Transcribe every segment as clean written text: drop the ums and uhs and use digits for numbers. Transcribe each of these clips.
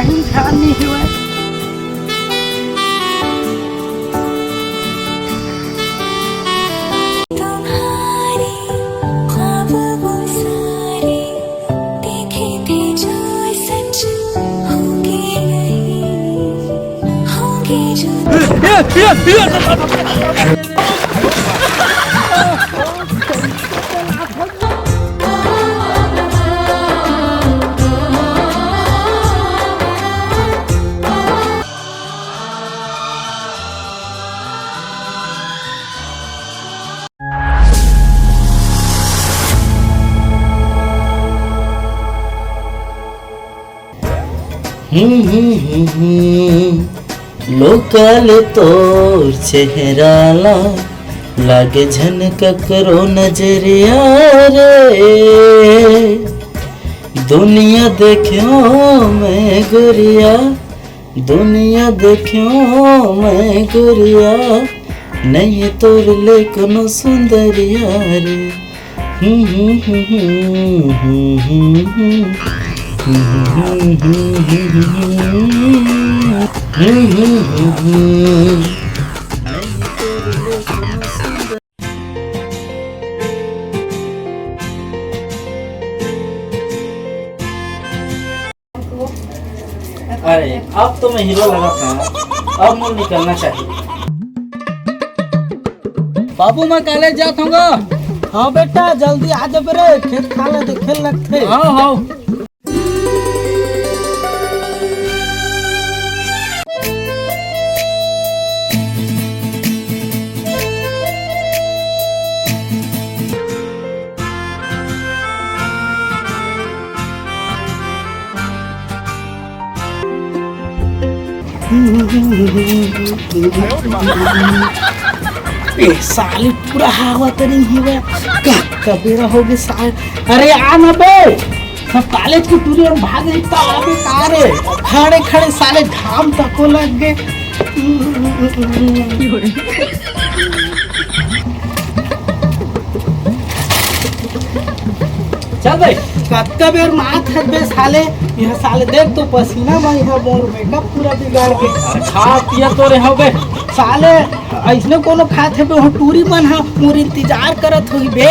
कहीं ध्यान नहीं हुआ। लोकल तोर चेहराला लागे झनक करो नजरिया रे। दुनिया देखियो मैं गोरिया, दुनिया देखियो मैं गोरिया, नहीं तोर ले कोनो सुंदरिया रे। अरे अब तो मैं हीरो लगा था, अब मुझे निकलना चाहिए। बाबू मैं कॉलेज जाता हूँ। हाँ बेटा जल्दी आ जा बेरे, खेत खाले तो खेल लगते। हाँ हाँ साली पूरा हवा तो नहीं हुआ कबेरा हो गए साल। अरे आ ना बे, सब कॉलेज की टूरी और भाग रही तालाबे तारे खड़े खड़े साले घाम तको लग गए। चल भाई कत्का बेर माथ है बे साले, यह साले देख तो पसीना में यह मोर मेकअप पूरा बिगाड़ के खा पिया तो रहे हो बे साले। ऐसने कोनो खात है बे हो टूरी मन हा मोर इंतजार करत होई बे।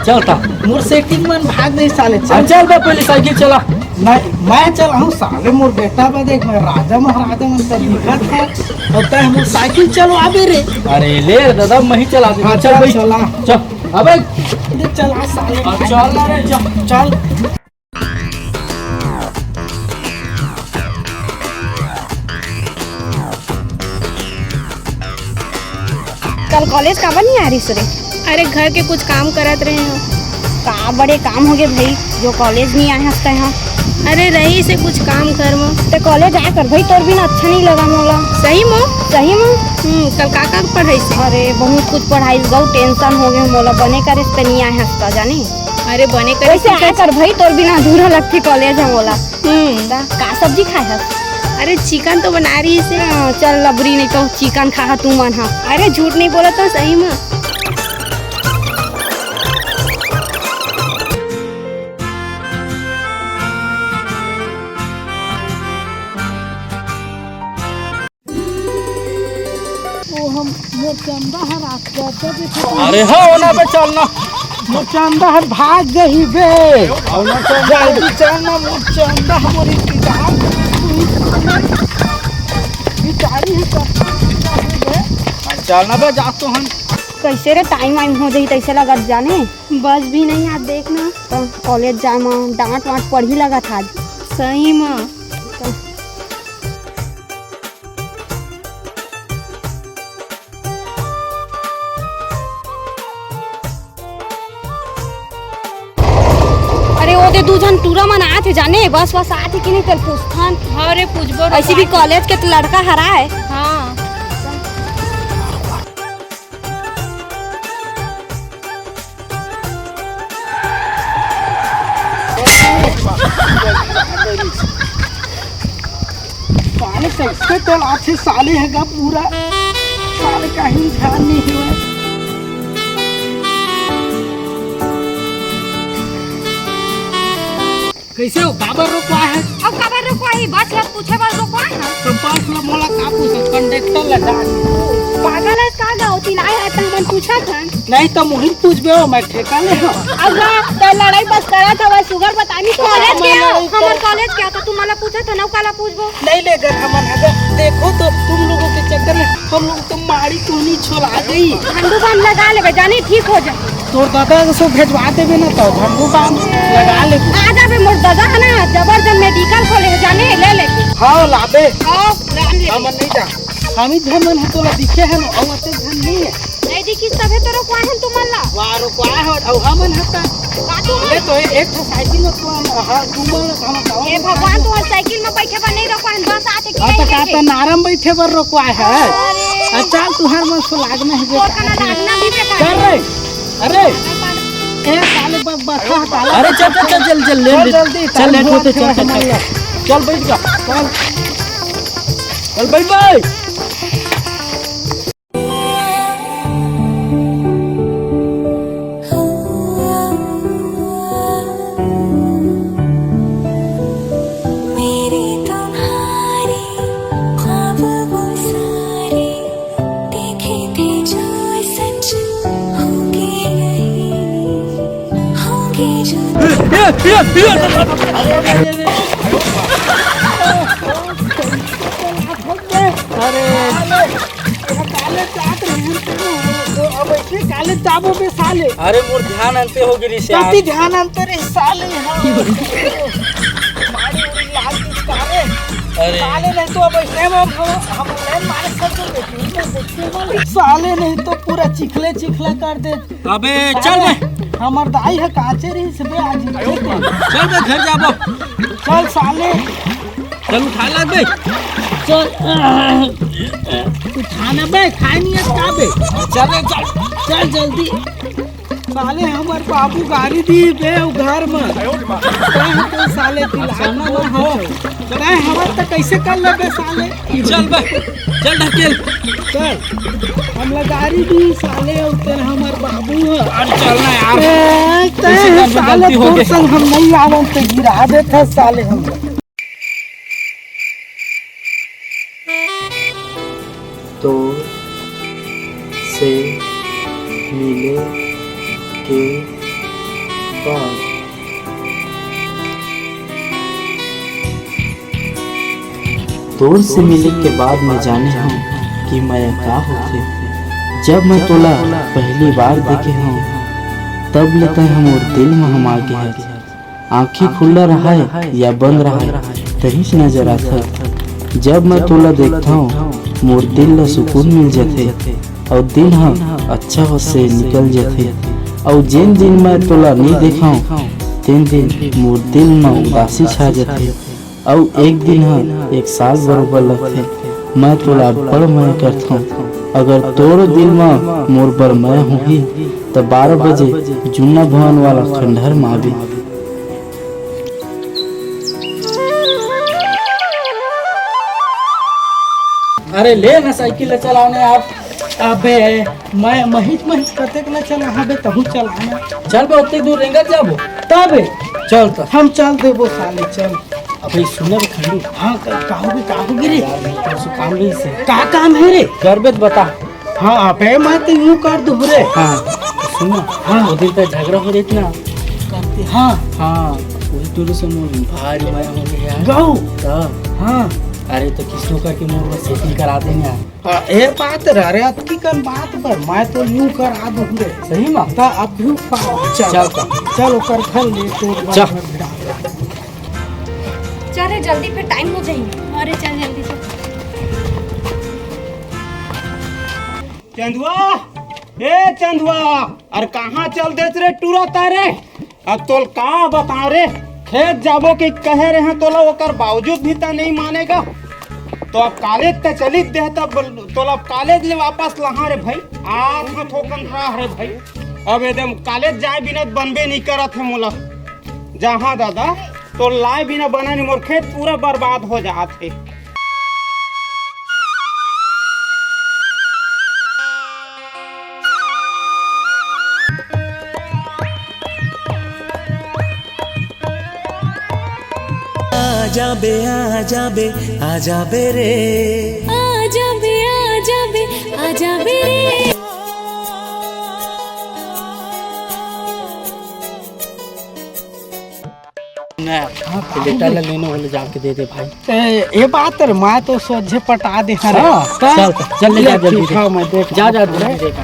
चलता मोर सेटिंग मन भाग नहीं साले। चल बे पहले साइकिल चला। नहीं मैं चला हूँ साले, मोर बेटा बे देख मैं राजा महाराजा मन का दिखत है और तय मोर साइकिल चलो आबे रे। अरे ले दादा मैं ही चला दे। चल भाई चला चल अबे चला साले चल रे चल। कल कॉलेज काबर नहीं आ रही सरे? अरे घर के कुछ काम करत रहे हैं। का बड़े काम हो गए भाई जो कॉलेज नहीं आए हंसते हैं। अरे रही से कुछ काम कर मो तो कॉलेज आया कर भाई, तोर बिना अच्छा नहीं लगा मोला। सही मो सही मो। कल का पढ़ाई से? अरे बहुत कुछ पढ़ाई, बहुत टेंशन हो गया मोला। बने करे पे नहीं आए हंसता जाने। अरे बने करे से आया कर भाई, तोर बिना अधूरा लगती कॉलेज है मोला। का सब्जी खाए है? अरे चिकन तो बना रही से। चल लबरी नहीं तो चिकन खा तू मन। हाँ अरे झूठ नहीं बोला तो सही में। अरे हो ना बे चलना, मुचंदा हर भाग गई बे। जल्दी चलना मुचंदा हमारी इंतजार बिचारी है। चलना बे जा तो हम कैसे रे टाइम वाइम हो जाई तैसे लगत जाने। बस भी नहीं आज देखना तो कॉलेज जाए माँ डांट वाट पढ़ी लगा था आज। सही माँ दू जन टूरा मन आते जाने, बस आते कि नहीं तेल पूछथान। हाँ रे पूछबो। ऐसे भी कॉलेज के लड़का हरा है। हाँ साले कैसे तेल आते साले है पूरा साले कहीं ध्यान नहीं हुआ। कैसे हो काबर रोकवा है? अब कबर रुकवाई बस लग पूछे बस रुकवाई है। तो बस ला मोला का पूछे कंडक्टर ला डाल। पागल है का गावती नहीं है त मन पूछा था। नहीं तो मुहिम पूछबे हो मैं ठेका ले हो। अगर तो लड़ाई बस करा था बस सुगर बतानी कॉलेज गया हमर कॉलेज गया तो तुम मला पूछा था ना काला पूछबो नहीं ले गए हमन अगर देखो तो तुम लोगों के चक्कर में हम लोग तो मारी कोनी छोड़ा गई। झंडू बाम लगा लेबे जानी ठीक हो जाए। तोर दादा को सो भेजवा देबे ना तो झंडू बाम लगा ले। आ जाबे मोर दादा है ना जबरदस्त मेडिकल कॉलेज जाने ले ले। हां लाबे हां रान ले। हमन नहीं जा हम ही धमन है तोला दिखे है ना और अते धन नहीं है। नहीं दिखी तबे तो रोकवा हम तुमला। वारो को है और हमन हता का तुम ले तो एक तो साइकिल में तो हां तुमन हम गाँव ए भगवान तू साइकिल में बैठे बा नहीं रोकवा बस आते की आता का नारम बैठे पर रोकवा है। अच्छा तुहार मन से लागना है और कना लागना भी बेकार। कर रे अरे ए साले बसा हटा। अरे चल चल चल चल चल ले जल्दी चल लेट होते चल चल चल बैठ जा चल चल भाई भाई मेरे तुम्हारे ख्वाब वो सारे देखे थे जो सच होंगे जो अरे काले चाट रहे अब ऐसे काले चाबो पे साले। अरे मोर ध्यान अंते हो गिरी से कति ध्यान अंतर है साले मारी उड़ी लाल की काले अरे साले नहीं तो अब ऐसे हम लाइन मारे सब तो देखिए साले नहीं तो पूरा चिखले चिखला कर दे। अबे चल बे हमर दाई है काचे रही सबे आज चल बे घर जाबो चल साले चल उठा ला बे चल तू खाना बे खाए नहीं है का बे चल चल चल जल्दी साले हमार बाबू गाड़ी दी बे घर में तो साले की लाना ना हो कराए हवा तो कैसे कर ले बे साले चल बे चल ढकेल चल हम गाड़ी दी साले उतर हमार बाबू है। अरे चलना यार ते साले गलती हो तो गई। संग हम नहीं आवम तो गिरा देता साले हम। तो से मिले के बाद तोर से मिले के बाद मैं जाने हूँ कि मैं का होते। जब मैं तोला पहली बार देखे हूँ तब लेता है मोर दिल में हम आ गया। आँखें खुला रहा है या बंद रहा है तभी से नजर आता। जब मैं तोला देखता हूँ मोर दिल ला सुकून मिल जाते और दिन हाँ अच्छा हो से निकल जाते। और जिन दिन मैं तोला नहीं देखा हूँ तीन दिन मोर दिल में उदासी छा जाते। और एक दिन हाँ एक साल बरोबर लगते। मैं तोला बड़ मैं करता हूँ अगर तोर दिल में मोर बर मैं हुई तो 12 बजे जूना भवन वाला खंडहर में आवी। अरे ले ना साइकिल चलाने आप अबे मैं महित कतेक न चला हबे तहु चलाना चल बे उतने दूर रेंगत जाबो तबे चल तो हम चल देबो साले चल। अबे सुने बे खंडू हाँ काहू गिरे काम भी से का काम है रे करबे तो बता। हाँ अबे मैं तो यूं कर दूँ रे। हाँ तो सुनो हाँ। वो दिन पे झगड़ा हो रही थी ना करते हाँ हाँ वही टूरू से मोर भारी माया हो गया गौ तो हाँ अरे तो किसनो का कि मोर सेटिंग करा देंगे यार। ए बात रे अतकी कन बात पर मैं तो यूं करा दूँ रे सही में ता अब भी चल चल ओकर घर ले तो चल। चल रे जल्दी फिर टाइम हो जाएगी। अरे चल जल्दी से। चंदुआ ए चंदुआ अरे कहाँ चल देत रे टूरा तारे। अब तोल का बताओ रे खेत जाबो के कहे रहे हैं तोला ओकर बावजूद भी ता नहीं मानेगा। तो अब कॉलेज ते चली दे तब तोला कॉलेज ले वापस लहा रे भाई आज में थोकन रहा रे भाई। अब एकदम कॉलेज जाए बिना बनबे नहीं करत है मोला जहाँ दादा तो लाए बिना बना नहीं मोर खेत पूरा बर्बाद हो जात है। आजा बे रे बेटा ला लेने वाले जाके दे दे भाई। ये बात है, मैं तो सोझे पटा दे। चल चल ले जा जल्दी से। हाँ, मैं देख जा जा जल्दी देखा।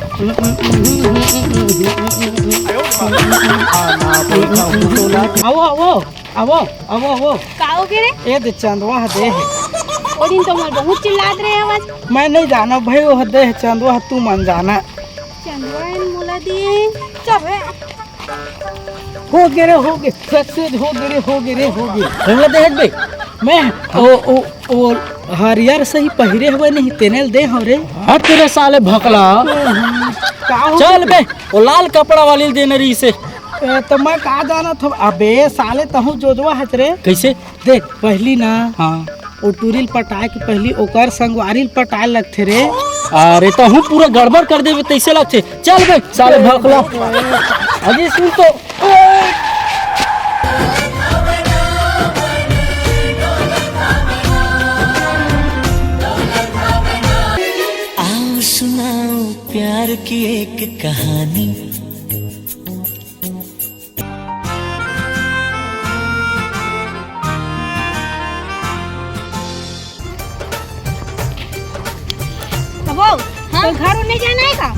आवो आवो आवो आवो आवो। का हो गए रे? ये दे चंदवा दे है। वो दिन तो मोर बहुत चिल्लात रहे आवाज। मैं नहीं जाना भाई, वो दे है चंदवा, तू मन जाना। चंदवा मोला दिए चल रे। हो गए रे, हो गए, सक्सेस हो गए रे, हो गए रे, हो गए। हमला दे हट बे। मैं ओ हरियर सही पहिरे हुए नहीं तेनेल दे हो रे। हट तेरे साले भकला। का हो चल बे, वो लाल कपड़ा वाली देने रही से। तो मैं कहा जाना था। अबे साले तहु जोजवा हत रे। कैसे? देख पहली ना हाँ ओ टूरिल पटाए के पहली ओकर संगवारिल पटाए लगथे रे। अरे तो हम पूरा गड़बड़ कर देवे तैसे लगते। चल बे साले भकला। अजी सुन तो। आओ सुनाओ प्यार की एक कहानी। हाँ घर नहीं जाना है का?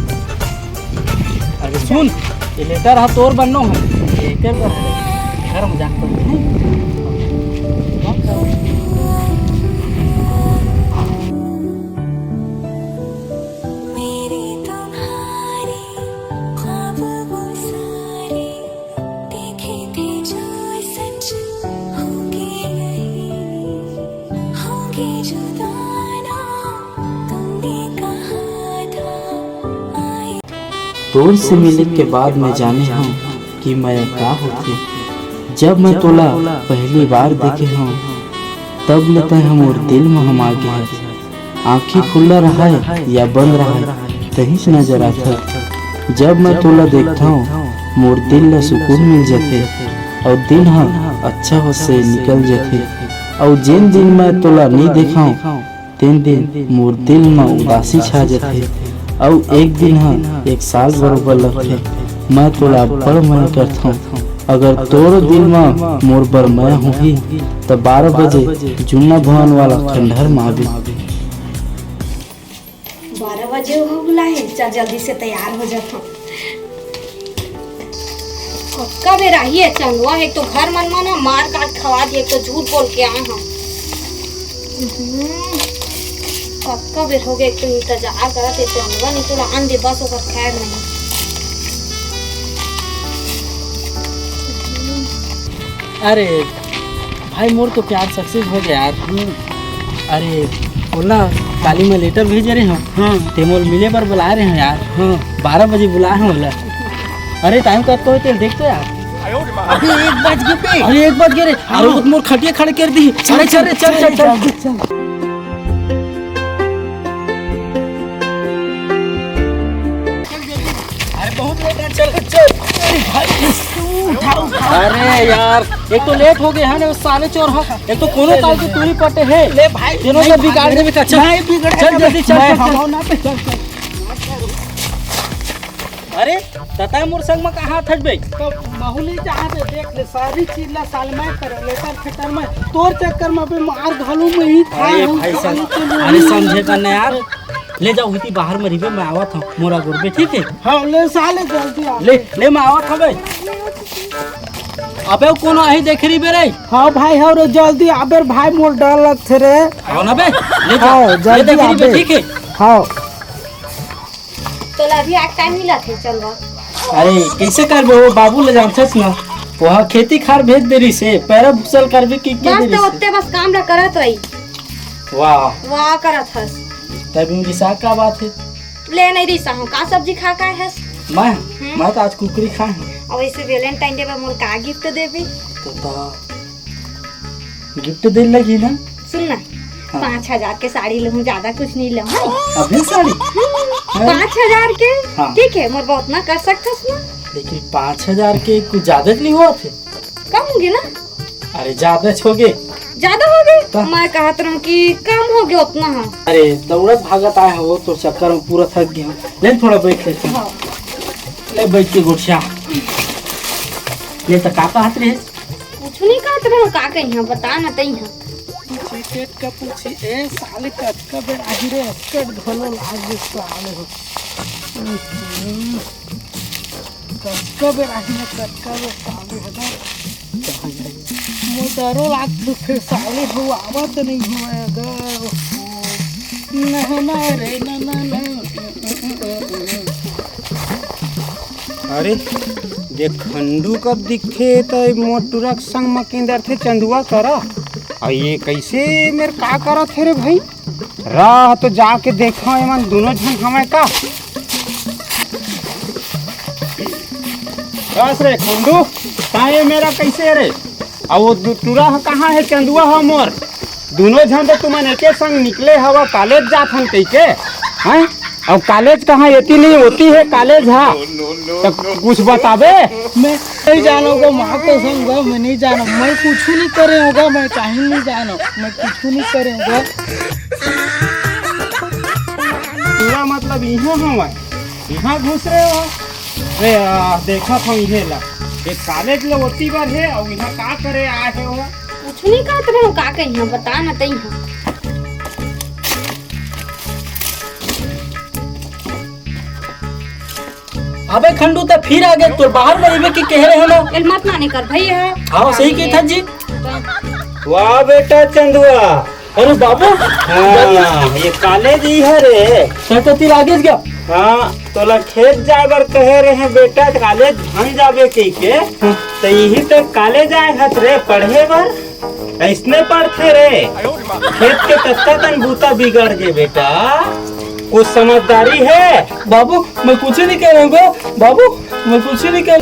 अरे सुन, ये लेटर हा तोर बननो है। एक घर में जाकर मेरी तुम्हारी ख्वाब वो सारे देखे थे जो सच होंगे नहीं, होंगे जुदा ना तुमने कहा था आए। तोर से मिले के बाद मैं जाने हूँ कि मैं का होती। जब मैं तोला पहली बार देखे हूँ तब लेते हैं मोर दिल में हम आगे है। आँखी खुला रहा है या बंद रहा है तही से नजर आता है। जब मैं तोला देखता हूँ मोर दिल ला सुकून मिल जाते और दिन हम अच्छा हो से निकल जाते। और जिन दिन मैं तोला नहीं देखा हूँ तीन दिन मोर दिल में उदासी छा जाते। और एक दिन हाँ एक साल बरोबर लगते। मैं तोला बड़ मन करता हूँ। अगर तोर दिल में मोर बर मैं हुई तो 12 बजे जुन्ना भवन वाला खंडहर में आवे। 12 बजे हो बुला है। चल जल्दी से तैयार हो जाता हूँ। कब रही है चंदवा है तो घर मन माना मार काट खवा दिए तो झूठ बोल के आए हम। कब बेर हो गए तो इंतजार करत है चंदवा नहीं तो आन दे बस ओकर खैर नहीं। अरे भाई मोर तो प्यार सक्सेस हो गया यार। अरे बोला काली में लेटर भेजे रहे हैं। हाँ ते मोल मिले पर बुला रहे हैं यार। हाँ 12 बजे बुलाए हैं बोला। अरे टाइम कब तो तेल देख तो यार। अभी 1 बज गए पे। अरे 1 बज गए रे। अरे वो मोर खटिया खड़े कर दी। अरे चल रे चल चल चल। अरे बहुत लेट है चल चल। अरे यार एक तो लेट हो गए हैं ना साले चोर हो। एक तो कोनो काल के तूरी पटे है। ले भाई तीनों से बिगाड़ देवे का। चल नहीं बिगड़ चल जल्दी चल मैं चल, चल। हम ना पे चल चल। अरे तता मोर संग में कहां थटबे? तो बहुली जहाँ पे देख ले सारी चीज ला साल में कर लेकर फिटर में तोर चक्कर में पे मार घालू में ही था। अरे भाई साहब अरे समझे का नहीं यार। ले जाओ हुई बाहर में रिबे मैं आवत हूं मोरा गुरबे ठीक है। हाँ ले साले जल्दी आ। ले मैं आवत हूं बे। अबे कोनो आही देख रही बे रे। हाँ भाई हाँ रे जल्दी आबे भाई मोर डर लगथे रे। आओ ना बे ले हाँ, जा जल्दी देख रही बे आबे। ठीक है। हाँ तो अभी आज टाइम मिला थे चलवा। अरे कैसे करबे वो बाबू ले जानछस ना। वहां खेती खार भेज देरी से पैरा भूसल करबे की के बस देरी तो से। ओत्ते बस काम ला करत रही। वाह वाह करत हस। तब इनकी साग का बात है। ले नहीं रही साहू का सब्जी खा का हस। मैं तो आज कुकरी खाए हूं। और वैसे वैलेंटाइन डे पे मोर का गिफ्ट देबी? तो गिफ्ट दे लगी ना। सुन ना 5,000 के साड़ी लूँ ज्यादा कुछ नहीं लूँ। अभी साड़ी 5,000 के हाँ। ठीक है मोर बहुत ना कर सकथस ना। लेकिन 5,000 के कुछ ज्यादा नहीं हुआ थे। कम होंगे ना। अरे ज्यादा हो गए। ज्यादा हो गई। मैं कहत रहूं कि कम हो गया उतना है। अरे दौड़त भागत आए हो तो चक्कर में पूरा थक गया हूँ। ले थोड़ा बैठ लेते हैं। ले बैठ के गुड़िया ले तो काका हाथ रहे कुछ नहीं कहत रहूं का कहीं बता ना तई है। क्रिकेट का पूछी ए साले कटका बेर आहिरे स्कट घोलो लाग साले हो कटका बेर आहिरे कटका बेर साले है ना मोटरो लाग तो फिर साले हो आवत नहीं हुएगा ना रे ना अरे जे खंडू कब दिखे तो मोटुरक संग मकिंदर थे चंदुआ करा और ये कैसे मेरे का करा थे रे भाई राह तो जाके देखा एमन दोनों झन हमें का बस रे खंडू ताए मेरा कैसे रे और वो टूरा कहाँ है चंदुआ है मोर दोनों झन तो तुमन एके संग निकले हवा कॉलेज जात हन कई के हैं और कॉलेज कहाँ येती नहीं होती है कॉलेज हाँ तो कुछ बताबे मैं नहीं जानूंगा माँ को संग मैं नहीं जाना मैं कुछ नहीं करे होगा मैं कहीं नहीं जाना मैं कुछ नहीं करे होगा पूरा मतलब यहाँ हवा यहाँ घुस रहे हो अरे देखा था ये ला एक कॉलेज लो होती बार है और यहाँ का करे आए हो कुछ नहीं कहत रहूं का कहीं बता ना तई है। अबे खंडू तो फिर आ गए तो बाहर बड़े के कह रहे हो ना एल मत ना कर भैया है। हाँ सही की था जी। वाह बेटा चंदुआ अरे बाबू हाँ ये कॉलेज ही है रे सरस्वती आगे गया। हाँ तो खेत जाकर कह रहे हैं बेटा कॉलेज भाग जावे के तो यही तो कॉलेज आए हत रे पढ़े बर ऐसने पढ़ते रे खेत के तत्ता तन बूता बिगड़ गए बेटा कुछ समझदारी है बाबू मैं कुछ नहीं कह रहा हूँ बाबू मैं कुछ नहीं कह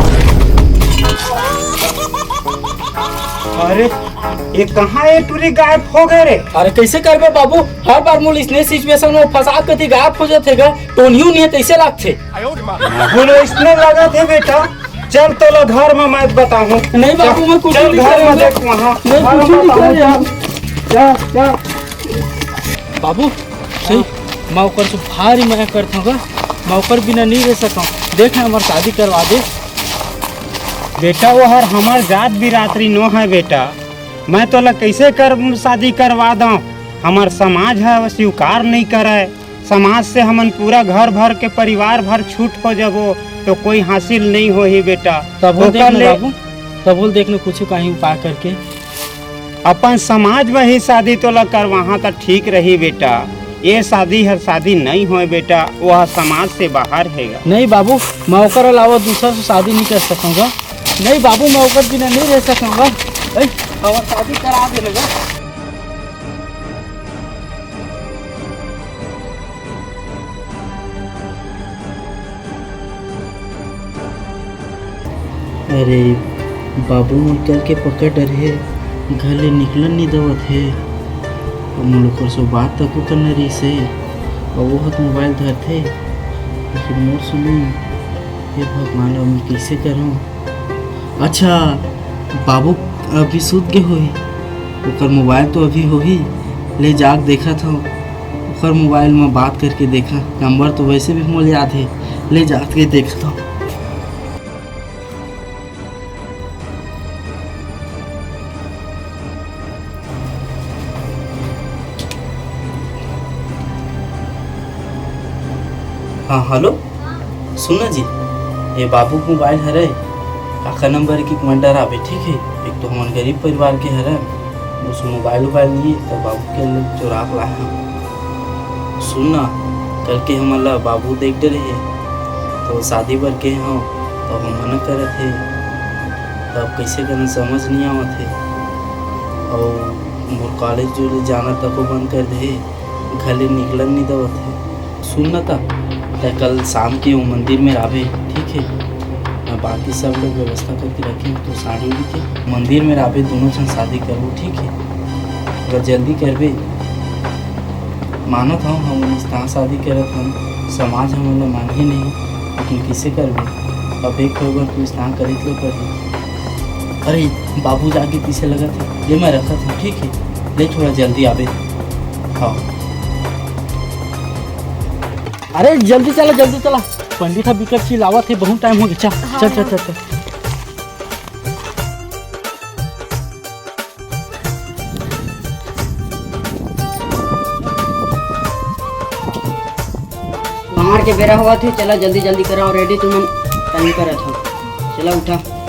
अरे ये कहाँ ये टूरी गायब हो गए रे अरे कैसे करबे बाबू हर बार मूल इसने सिचुएशन में फंसा के गायब हो जाते तो नहीं है तैसे लगते बोलो इसने लगा थे बेटा चल तो लो घर में मैं बताऊँ नहीं बाबू मैं कुछ चल नहीं घर में कर देख वहाँ मैं कुछ नहीं कर रहा जा बाबू सही मैं ओकर से भारी मना करता हूँ मैं ओकर बिना नहीं रह सकता हूँ देख हमारी शादी करवा दे बेटा वो हर हमार जात बिरादरी नो है बेटा मैं तो ला कैसे कर शादी करवा दूँ हमार समाज है वो स्वीकार नहीं करे समाज से हमन पूरा घर भर के परिवार भर छूट हो जबो तो कोई हासिल नहीं हो ही बेटा तब बाबू तब देखने कुछ कहीं उपाय करके अपन समाज में ही शादी तो ला कर वहाँ तक ठीक रही बेटा ये शादी हर शादी नहीं हो बेटा वह समाज से बाहर है नहीं बाबू मैं ओकर अलावा दूसरा से शादी नहीं कर सकूँगा नहीं बाबू मैं ओकर बिना नहीं रह सकूँगा हमारा शादी करा देगा अरे बाबू निकल के पकड़ रहे घरे निकलन नहीं दवत है मुड़ सो बात तक करने रही से और वो हाथ मोबाइल धरते फिर मोर सुनी हे भगवान अब मैं कैसे करूँ अच्छा बाबू अभी सूत के होई ओकर मोबाइल तो अभी हो ही ले जाग देखा था ओकर मोबाइल में बात करके देखा नंबर तो वैसे भी मोल याद है ले जाग के देखा था हाँ हेलो सुना जी ये बाबू को मोबाइल हरे काका नंबर की कमांडर आवे ठीक है एक तो हमारे गरीब परिवार के हरे उस मोबाइल लिए तो बाबू के लिए चुरा लाया सुनना कल के हमारा बाबू देख रहे तो शादी बर के हाँ तो हम मना करे थे तब कैसे करना समझ नहीं आवा थे और मोर कॉलेज जो जाना तक वो बंद कर दे घरे निकलन नहीं दवा थे सुनना था तो कल शाम के वो मंदिर में आवे ठीक है मैं बाकी सब लोग व्यवस्था करके रखे तो साड़ी उड़ी के मंदिर में आवे दोनों जन शादी करबो ठीक है अगर जल्दी करबे मानत हूँ हम इस तरह शादी करत हम समाज हमारा मान ही नहीं लेकिन किसे करबे अब एक होगा तो इस तरह करे तो कर अरे बाबू जाके पीछे लगा था ये मैं रखा था ठीक है ले थोड़ा जल्दी आवे। हाँ अरे जल्दी चला पंडित हा बिकट चिल्लावत है, बहुत टाइम हो गया। चल बाहर के बेरा हुआ थे, चला जल्दी करो रेडी, तुम्हें टाइम पर था, चला उठा।